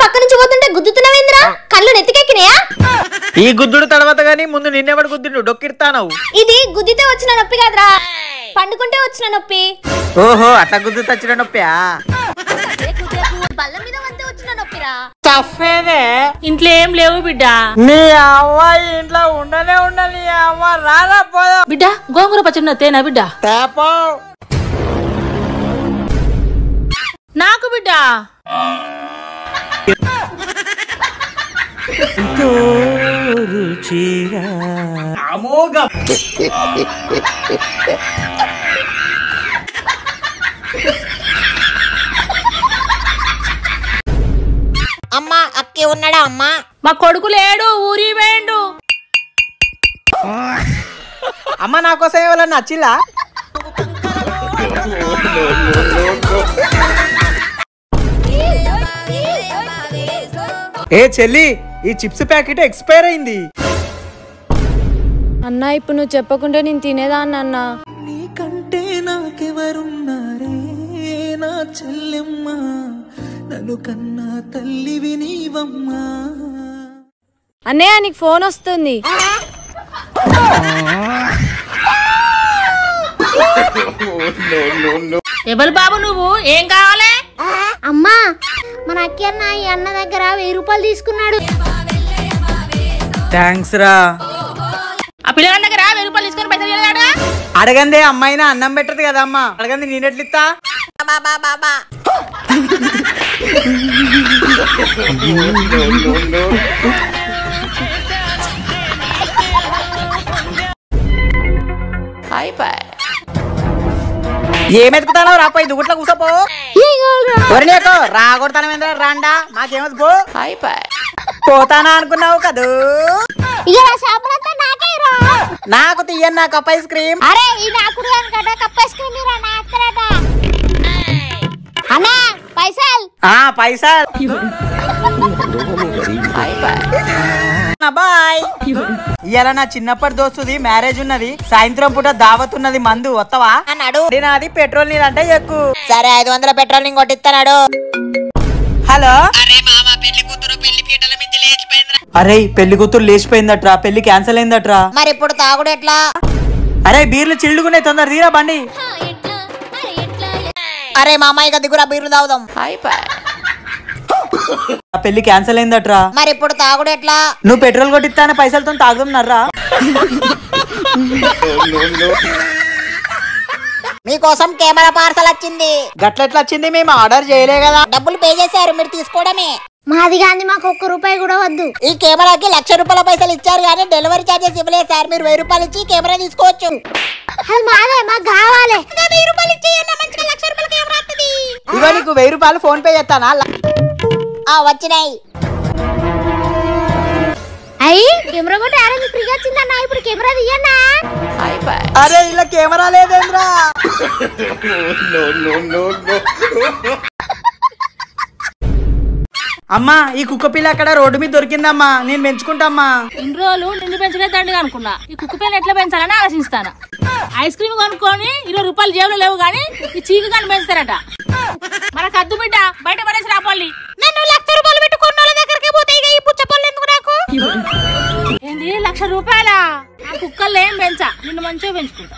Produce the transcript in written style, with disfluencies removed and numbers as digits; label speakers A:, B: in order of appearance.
A: పక్క నుంచి పోతుంటే గుద్దుతున్నావేంద్రా? కళ్ళు నెత్తికెక్కినాయా?
B: ఈ గుద్దుడు తర్వాత గానీ ముందు నిన్నెవడు గుద్దుడు డొక్కిడతానవు.
A: ఇది గుద్దితే వచ్చిన నొప్పి కాదురా, పండుకుంటే వచ్చిన నొప్పి.
B: ఓహో అట్లా గుద్దు తచ్చిన నొప్పియా?
A: బల్ల మీద వంతే వచ్చిన నొప్పిరా.
B: తప్పేదే.
C: ఇంట్లో ఏం లేవు బిడ్డ.
B: నీ అవ్వాయి ఇంట్లో ఉండనే ఉండని అవ్వ రారా పోదా.
C: బిడ్డ గోంగూర పచ్చడి తేనా బిడ్డ?
B: తేపో
C: నాకు బిడ్డ.
A: అమ్మా అక్కే ఉన్నాడా? అమ్మా
C: మా కొడుకు లేడు, ఊరి వేయండు.
B: అమ్మ నా కోసం ఎవరన్నా నచ్చిల్లా? ఏ చెల్లి ఈ చిప్స్ ప్యాకెట్ ఎక్స్పైర్ అయింది.
D: అన్నా ఇప్పుడు నువ్వు చెప్పకుంటే నేను తినేదాన్ని అన్నా.
E: నీకంటే నాకెవరున్నారే నా చెల్లెమ్మ, నన్ను కన్నా తల్లివి నీవమ్మా.
D: అన్నయ్య నీకు ఫోన్ వస్తుంది.
C: ఎవరు బాబు నువ్వు? ఏం కావాలి?
A: అమ్మా మన అన్న ఈ అన్న దగ్గర 1000 రూపాయలు తీసుకున్నాడు.
B: థ్యాంక్స్ రా.
C: ఆ పిల్లగాడి దగ్గర 1000 రూపాయలు తీసుకొని పైసలు ఇవ్వలేడా?
B: అడగందే అమ్మాయినా అన్నం పెట్టదు కదా అమ్మ. అడగంది నేనెట్లిస్తా? ఏమెతుకుతానో రాపోయి దుగుట్ల కూసపో. ఎవరినేకో రాగొడతానేంద్ర రాండా మాకేమది పో. పోతానా అనుకున్నావు కదూ? నాకు తీయన్నా కప్ ఐస్ క్రీమ్.
A: అరే ఈ నాకుడు అనుకట కప్ ఐస్ క్రీమ్ రా నాకురట. అన్నా పైసల్.
B: పైసల్. బాయ్. ఇయాల నా చిన్నప్పటి దోస్తుది మ్యారేజ్ ఉన్నది, సాయంత్రం పూట దావత్ ఉన్నది, మందు వస్తావా అన్నాడు. నాది పెట్రోల్ నీదంటే ఎక్కువ.
A: సరే 500 పెట్రోల్ ని కొట్టిస్తాడు.
B: హలో.
F: అరే మామ పెళ్లి కూతురు పెళ్లి పీటల మించి లేచిపోయిందిరా.
B: అరే పెళ్లి కూతురు లేచిపోయిందట్రా, పెళ్లి క్యాన్సిల్ అయిందట్రా.
A: మరి ఇప్పుడు తాగుడు ఎట్లా?
B: అరే బీర్లు చిల్లుకునే తొందర తీరా బండి.
A: అరే మామయ్య గది కూడా బీర్లు తాగుదాం.
B: పెళ్లి క్యాన్సిల్ అయిందట్రా.
A: మరి ఇప్పుడు తాగుడు ఎట్లా?
B: నువ్వు పెట్రోల్ కొట్టిస్తానే పైసలతో తాగుతున్నారా?
A: మీకోసం కెమెరా పార్సల్ వచ్చింది.
B: గట్లెట్లా వచ్చింది? మేము ఆర్డర్ చేయలే కదా.
A: డబ్బులు పే చేశారు, మీరు తీసుకోవడమే. మాది గాంధీ మాకు 1 రూపాయి కూడా వద్దు. ఈ కెమెరాకి 1,00,000 రూపాయల పైసలు ఇచ్చారు కానీ డెలివరీ చార్జెస్ ఇవ్వలేదు సార్. మీరు 1000 రూపాయలు ఇచ్చి కెమెరా తీసుకోవచ్చు. అది మాదే, మాకు కావాలి. 1000 రూపాయలు ఇచ్చి మంచిగా 1,00,000 రూపాయల కెమెరా వస్తుంది.
B: ఇగో నీకు 1000 రూపాయలు ఫోన్ పే చేస్తానా?
A: వచ్చినాయి. అయ్యి కెమెరా కూడా ఆరెంజ్ ఫ్రీగా వచ్చిందన్నా. ఇప్పుడు కెమెరా తీయన్నా.
B: అరే ఇలా కెమెరా లేదేంద్రా. అమ్మా ఈ కుక్క పిల్ల అక్కడ రోడ్డు మీద దొరికిందమ్మా, నేను పెంచుకుంటామ్మా.
C: ఇన్ని రోజులు నిన్ను పెంచలే తండ్రి అనుకున్నా. ఈ కుక్క పిల్లని ఎట్లా పెంచాలని ఆలోచిస్తాను. ఐస్ క్రీమ్ కొనుక్కొని 20 రూపాయలు జేబులో లేవు గానీ ఈ చీకు కానీ పెంచుతారట. మనకు అద్దు బిడ్డ, బయట పడేసి రాపోల్లి.
A: నన్ను 1,00,000 రూపాయలు పెట్టుకున్న వాళ్ళ దగ్గరికి పోతే ఇక ఈ పుచ్చపళ్ళు ఎందుకు నాకు?
C: ఏంది 1,00,000 రూపాయలా? ఆ కుక్కలు ఏం పెంచా, నిన్ను మంచిగా పెంచుకుంటా.